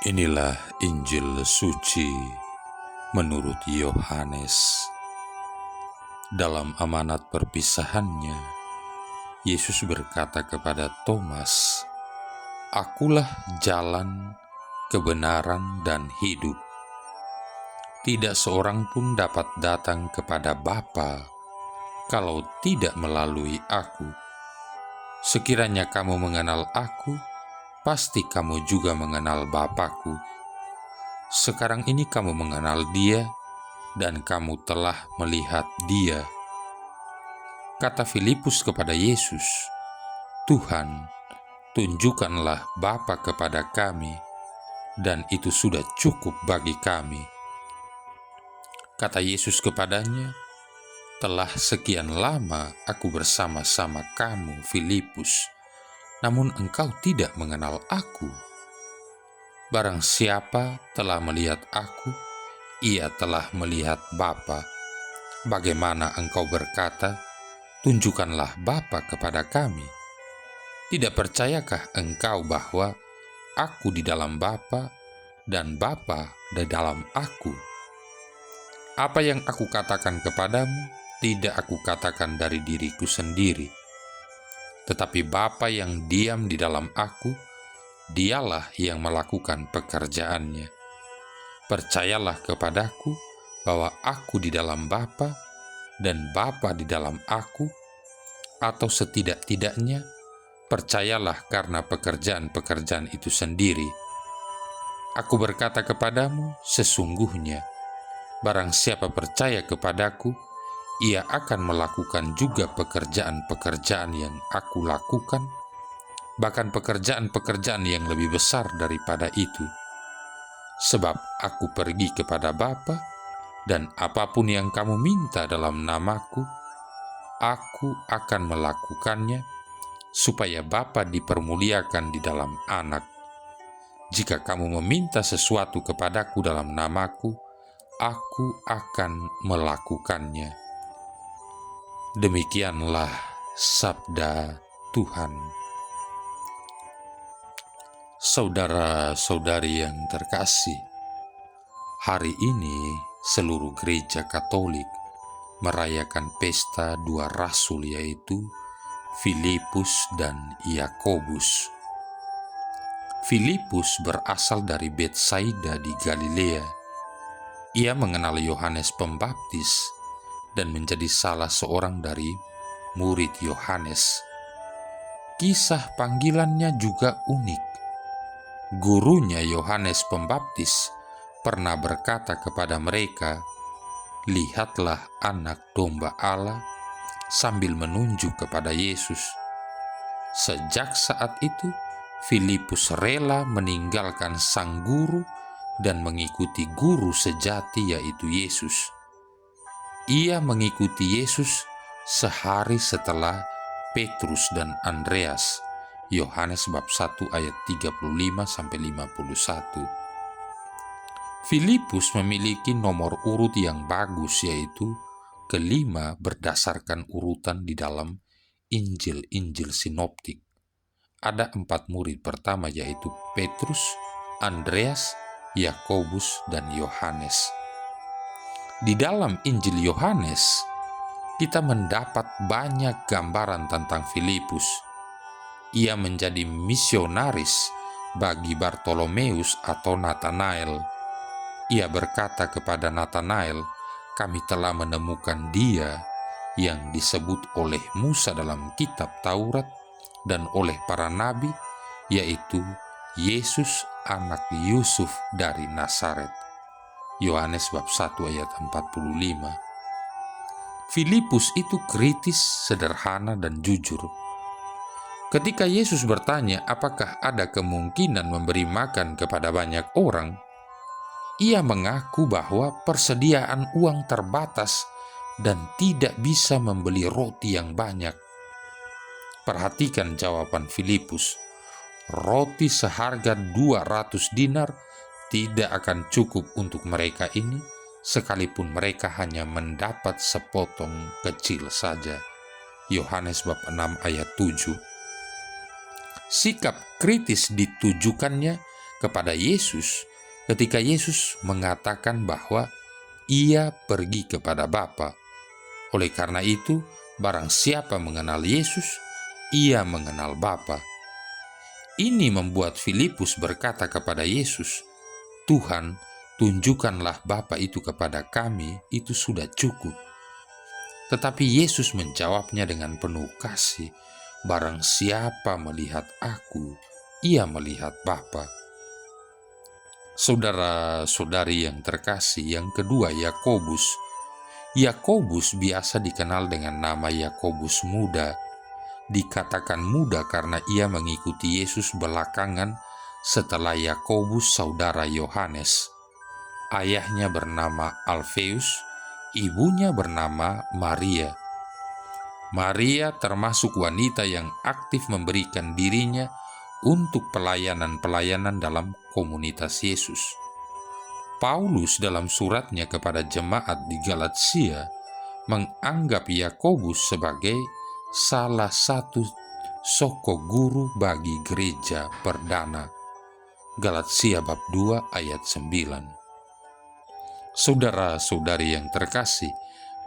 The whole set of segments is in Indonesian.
Inilah Injil suci menurut Yohanes. Dalam amanat perpisahannya, Yesus berkata kepada Thomas, "Akulah jalan, kebenaran, dan hidup. Tidak seorang pun dapat datang kepada Bapa kalau tidak melalui Aku. Sekiranya kamu mengenal Aku, pasti kamu juga mengenal Bapa-Ku. Sekarang ini kamu mengenal Dia, dan kamu telah melihat Dia." Kata Filipus kepada Yesus, "Tuhan, tunjukkanlah Bapa kepada kami, dan itu sudah cukup bagi kami." Kata Yesus kepadanya, "Telah sekian lama aku bersama-sama kamu, Filipus, namun engkau tidak mengenal Aku. Barang siapa telah melihat Aku, ia telah melihat Bapa. Bagaimana engkau berkata, 'Tunjukkanlah Bapa kepada kami'? Tidak percayakah engkau bahwa Aku di dalam Bapa dan Bapa di dalam Aku? Apa yang Aku katakan kepadamu, tidak Aku katakan dari diriku sendiri. Tetapi Bapa yang diam di dalam Aku, Dialah yang melakukan pekerjaannya. Percayalah kepadaku bahwa Aku di dalam Bapa dan Bapa di dalam Aku, atau setidak-tidaknya percayalah karena pekerjaan-pekerjaan itu sendiri. Aku berkata kepadamu, sesungguhnya barang siapa percaya kepadaku, ia akan melakukan juga pekerjaan-pekerjaan yang Aku lakukan, bahkan pekerjaan-pekerjaan yang lebih besar daripada itu. Sebab Aku pergi kepada Bapa, dan apapun yang kamu minta dalam namaku, Aku akan melakukannya, supaya Bapa dipermuliakan di dalam Anak. Jika kamu meminta sesuatu kepadaku dalam namaku, Aku akan melakukannya." Demikianlah sabda Tuhan. Saudara-saudari yang terkasih, hari ini seluruh gereja Katolik merayakan pesta dua rasul, yaitu Filipus dan Yakobus. Filipus berasal dari Betsaida di Galilea. Ia mengenal Yohanes Pembaptis dan menjadi salah seorang dari murid Yohanes. Kisah panggilannya juga unik. Gurunya Yohanes Pembaptis pernah berkata kepada mereka, "Lihatlah anak domba Allah," sambil menunjuk kepada Yesus. Sejak saat itu, Filipus rela meninggalkan sang guru dan mengikuti guru sejati, yaitu Yesus. Ia mengikuti Yesus sehari setelah Petrus dan Andreas. Yohanes bab 1 ayat 35-51. Filipus memiliki nomor urut yang bagus, yaitu kelima berdasarkan urutan di dalam Injil-Injil sinoptik. Ada 4 murid pertama, yaitu Petrus, Andreas, Yakobus, dan Yohanes. Di dalam Injil Yohanes, kita mendapat banyak gambaran tentang Filipus. Ia menjadi misionaris bagi Bartolomeus atau Nathanael. Ia berkata kepada Nathanael, "Kami telah menemukan Dia yang disebut oleh Musa dalam kitab Taurat dan oleh para nabi, yaitu Yesus anak Yusuf dari Nazaret." Yohanes bab 1 ayat 45. Filipus itu kritis, sederhana, dan jujur. Ketika Yesus bertanya apakah ada kemungkinan memberi makan kepada banyak orang, ia mengaku bahwa persediaan uang terbatas dan tidak bisa membeli roti yang banyak. Perhatikan jawaban Filipus. Roti seharga 200 dinar tidak akan cukup untuk mereka ini, sekalipun mereka hanya mendapat sepotong kecil saja. Yohanes bab 6 ayat 7. Sikap kritis ditujukannya kepada Yesus ketika Yesus mengatakan bahwa ia pergi kepada Bapa. Oleh karena itu, barang siapa mengenal Yesus, ia mengenal Bapa. Ini membuat Filipus berkata kepada Yesus, "Tuhan, tunjukkanlah Bapa itu kepada kami, itu sudah cukup." Tetapi Yesus menjawabnya dengan penuh kasih, "Barang siapa melihat Aku, ia melihat Bapa." Saudara-saudari yang terkasih, yang kedua Yakobus. Yakobus biasa dikenal dengan nama Yakobus Muda. Dikatakan muda karena ia mengikuti Yesus belakangan setelah Yakobus saudara Yohanes. Ayahnya bernama Alfeus, ibunya bernama Maria. Maria termasuk wanita yang aktif memberikan dirinya untuk pelayanan-pelayanan dalam komunitas Yesus. Paulus dalam suratnya kepada jemaat di Galatia menganggap Yakobus sebagai salah satu soko guru bagi gereja perdana. Galatia bab 2 ayat 9. Saudara-saudari yang terkasih,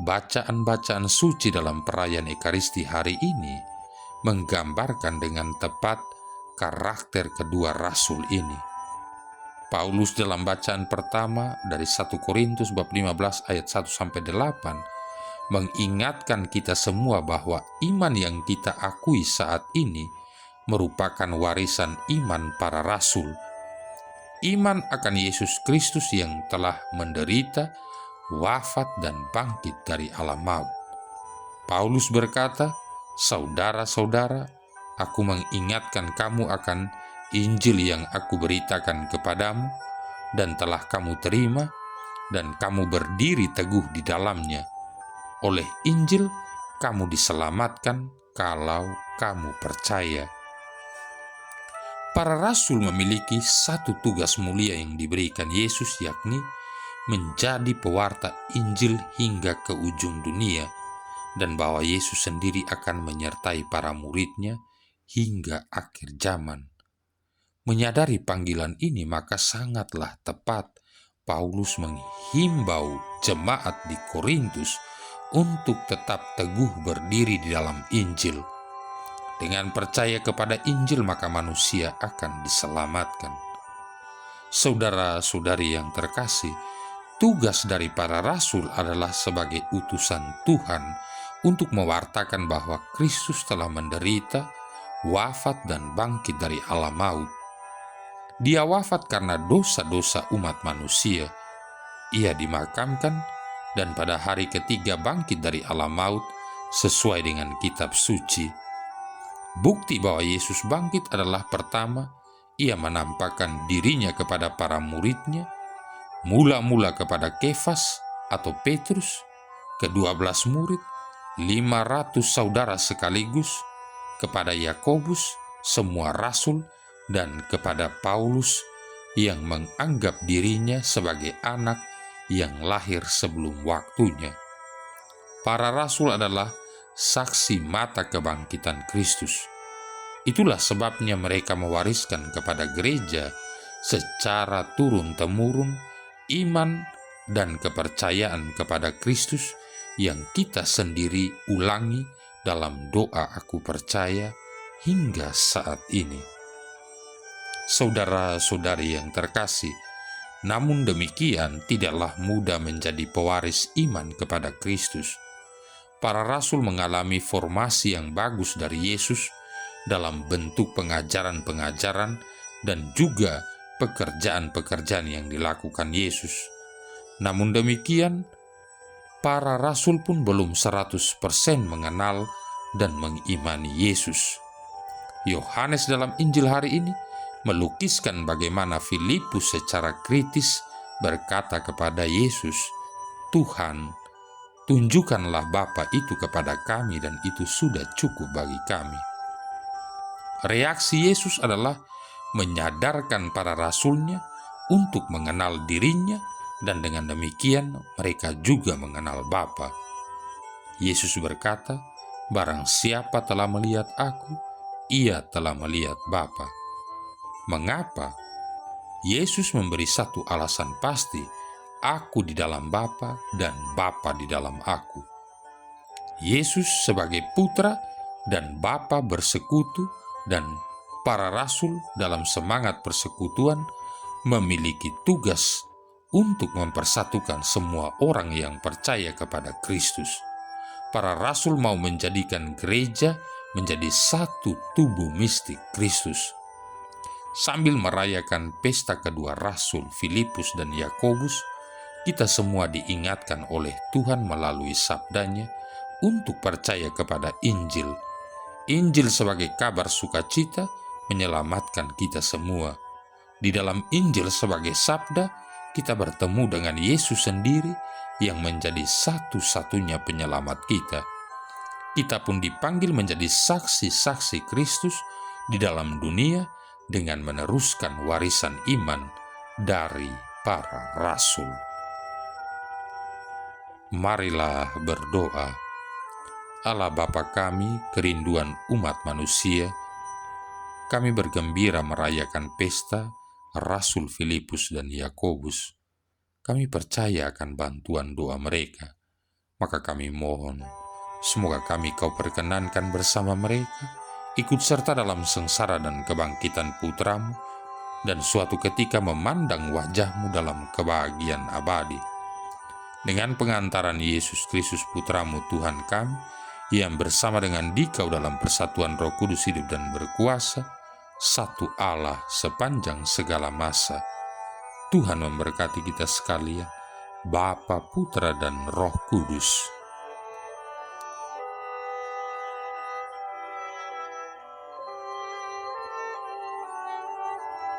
bacaan-bacaan suci dalam perayaan Ekaristi hari ini menggambarkan dengan tepat karakter kedua rasul ini. Paulus dalam bacaan pertama dari 1 Korintus bab 15 ayat 1-8 mengingatkan kita semua bahwa iman yang kita akui saat ini merupakan warisan iman para rasul. Iman akan Yesus Kristus yang telah menderita, wafat, dan bangkit dari alam maut. Paulus berkata, "Saudara-saudara, aku mengingatkan kamu akan Injil yang aku beritakan kepadamu dan telah kamu terima, dan kamu berdiri teguh di dalamnya. Oleh Injil, kamu diselamatkan kalau kamu percaya." Para rasul memiliki satu tugas mulia yang diberikan Yesus, yakni menjadi pewarta Injil hingga ke ujung dunia, dan bahwa Yesus sendiri akan menyertai para muridnya hingga akhir zaman. Menyadari panggilan ini, maka sangatlah tepat Paulus menghimbau jemaat di Korintus untuk tetap teguh berdiri di dalam Injil. Dengan percaya kepada Injil, maka manusia akan diselamatkan. Saudara-saudari yang terkasih, tugas dari para rasul adalah sebagai utusan Tuhan untuk mewartakan bahwa Kristus telah menderita, wafat, dan bangkit dari alam maut. Dia wafat karena dosa-dosa umat manusia. Ia dimakamkan dan pada hari ketiga bangkit dari alam maut sesuai dengan kitab suci. Bukti bahwa Yesus bangkit adalah pertama, ia menampakkan dirinya kepada para muridnya, mula-mula kepada Kefas atau Petrus, ke-12 murid, 500 saudara sekaligus, kepada Yakobus, semua rasul, dan kepada Paulus yang menganggap dirinya sebagai anak yang lahir sebelum waktunya. Para rasul adalah saksi mata kebangkitan Kristus. Itulah sebabnya mereka mewariskan kepada gereja secara turun-temurun iman dan kepercayaan kepada Kristus yang kita sendiri ulangi dalam doa "Aku percaya" hingga saat ini. Saudara-saudari yang terkasih, namun demikian tidaklah mudah menjadi pewaris iman kepada Kristus. Para rasul mengalami formasi yang bagus dari Yesus dalam bentuk pengajaran-pengajaran dan juga pekerjaan-pekerjaan yang dilakukan Yesus. Namun demikian, para rasul pun belum 100% mengenal dan mengimani Yesus. Yohanes dalam Injil hari ini melukiskan bagaimana Filipus secara kritis berkata kepada Yesus, "Tuhan, tunjukkanlah Bapa itu kepada kami dan itu sudah cukup bagi kami." Reaksi Yesus adalah menyadarkan para rasulnya untuk mengenal dirinya, dan dengan demikian mereka juga mengenal Bapa. Yesus berkata, "Barang siapa telah melihat Aku, ia telah melihat Bapa." Mengapa? Yesus memberi satu alasan pasti, aku di dalam Bapa dan Bapa di dalam aku. Yesus sebagai putra dan Bapa bersekutu, dan para rasul dalam semangat persekutuan memiliki tugas untuk mempersatukan semua orang yang percaya kepada Kristus. Para rasul mau menjadikan gereja menjadi satu tubuh mistik Kristus. Sambil merayakan pesta kedua rasul Filipus dan Yakobus, kita semua diingatkan oleh Tuhan melalui sabdanya untuk percaya kepada Injil. Injil sebagai kabar sukacita menyelamatkan kita semua. Di dalam Injil sebagai sabda, kita bertemu dengan Yesus sendiri yang menjadi satu-satunya penyelamat kita. Kita pun dipanggil menjadi saksi-saksi Kristus di dalam dunia dengan meneruskan warisan iman dari para rasul. Marilah berdoa. Allah Bapa kami, kerinduan umat manusia, kami bergembira merayakan pesta Rasul Filipus dan Yakobus. Kami percaya akan bantuan doa mereka, maka kami mohon, semoga kami Kau perkenankan bersama mereka, ikut serta dalam sengsara dan kebangkitan putramu, dan suatu ketika memandang wajah-Mu dalam kebahagiaan abadi. Dengan pengantaran Yesus Kristus putramu Tuhan kami, yang bersama dengan Dikau dalam persatuan Roh Kudus hidup dan berkuasa, satu Allah sepanjang segala masa. Tuhan memberkati kita sekalian, Bapa, Putra, dan Roh Kudus.